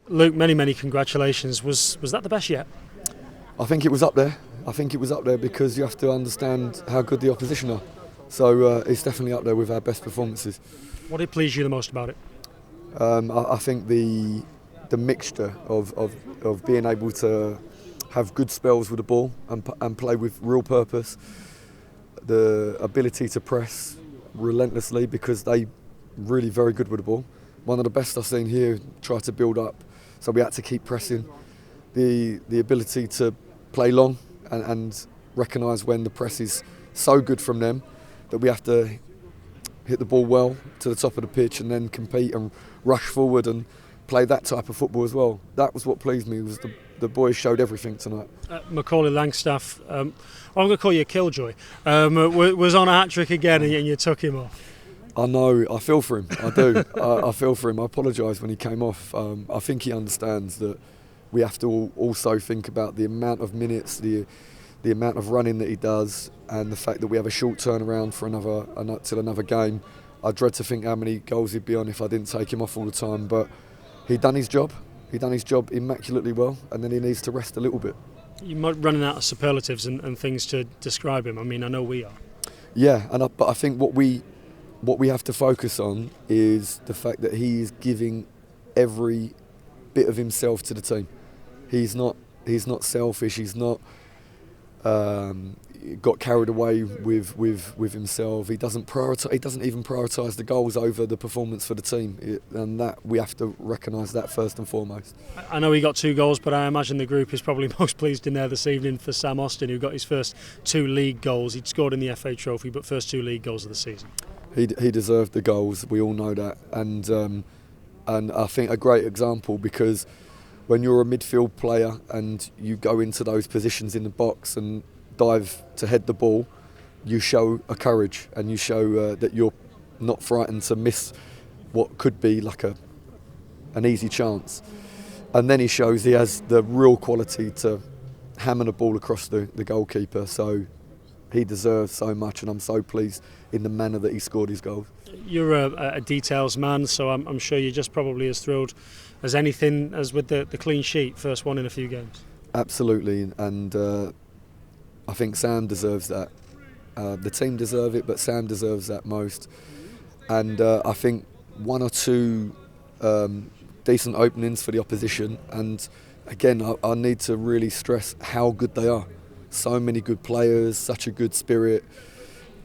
Luke, many congratulations. Was that the best yet? I think it was up there. I think it was up there because you have to understand how good the opposition are. So it's definitely up there with our best performances. What did please you the most about it? I think the mixture of being able to have good spells with the ball and play with real purpose, the ability to press relentlessly because they really very good with the ball. One of the best I've seen here try to build up, so we had to keep pressing. The ability to play long and recognise when the press is so good from them that we have to hit the ball well to the top of the pitch and then compete and rush forward and play that type of football as well. That was what pleased me, was the boys showed everything tonight. Macaulay Langstaff, I'm going to call you a killjoy, was on a hat-trick again and you took him off. I know, I feel for him, I do. I feel for him. I apologise when he came off. I think he understands that we have to also think about the amount of minutes, the amount of running that he does, and the fact that we have a short turnaround for till another game. I dread to think how many goals he'd be on if I didn't take him off all the time, but he'd done his job. He'd done his job immaculately well, and then he needs to rest a little bit. You might be running out of superlatives and things to describe him. I mean, I know we are. Yeah, but I think what we have to focus on is the fact that he is giving every bit of himself to the team. He's not selfish. He's not got carried away with himself. He doesn't prioritise. He doesn't even prioritise the goals over the performance for the team, and that we have to recognise that first and foremost. I know he got 2 goals, but I imagine the group is probably most pleased in there this evening for Sam Austin, who got his first 2 league goals. He'd scored in the FA Trophy, but first 2 league goals of the season. He deserved the goals. We all know that, and I think a great example, because when you're a midfield player and you go into those positions in the box and dive to head the ball, you show a courage and you show that you're not frightened to miss what could be like an easy chance. And then he shows he has the real quality to hammer the ball across the goalkeeper. So he deserves so much, and I'm so pleased in the manner that he scored his goals. You're a details man, so I'm sure you're just probably as thrilled as anything as with the clean sheet, first one in a few games. Absolutely, and I think Sam deserves that. The team deserve it, but Sam deserves that most. And I think 1 or 2 decent openings for the opposition, and again I need to really stress how good they are. So many good players, such a good spirit.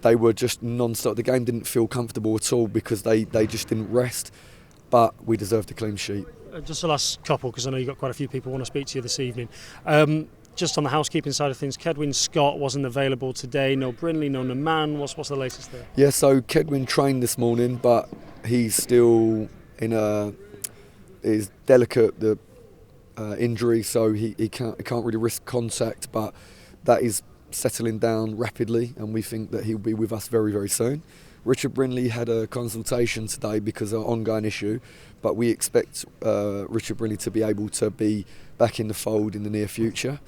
They were just non-stop. The game didn't feel comfortable at all because they just didn't rest, but we deserved a clean sheet. Just the last couple, because I know you've got quite a few people who want to speak to you this evening. Just on the housekeeping side of things, Cedwyn Scott wasn't available today. No Brinley, no Naman. What's the latest there? Yeah, so Cedwyn trained this morning, but he's still in is delicate, the injury, so he can't really risk contact, but that is settling down rapidly, and we think that he'll be with us very, very soon. Richard Brinley had a consultation today because of an ongoing issue, but we expect Richard Brinley to be able to be back in the fold in the near future.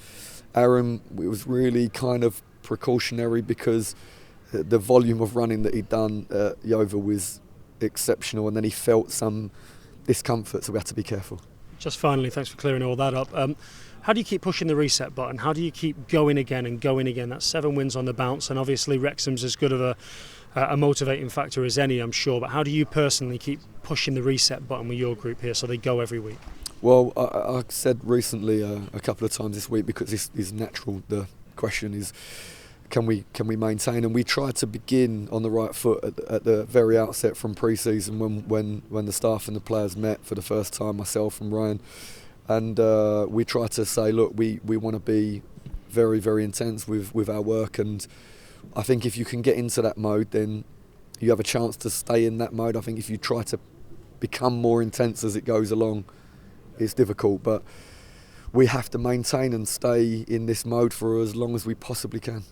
Aaron, it was really kind of precautionary because the volume of running that he'd done at Yeovil was exceptional, and then he felt some discomfort, so we had to be careful. Just finally, thanks for clearing all that up. How do you keep pushing the reset button? How do you keep going again and going again? That's 7 wins on the bounce, and obviously Wrexham's as good of a motivating factor as any, I'm sure. But how do you personally keep pushing the reset button with your group here so they go every week? Well, I said recently a couple of times this week, because this is natural, the question is, can we maintain? And we tried to begin on the right foot at the very outset from pre-season when the staff and the players met for the first time, myself and Ryan. And we try to say, look, we want to be very, very intense with our work, and I think if you can get into that mode, then you have a chance to stay in that mode. I think if you try to become more intense as it goes along, it's difficult, but we have to maintain and stay in this mode for as long as we possibly can.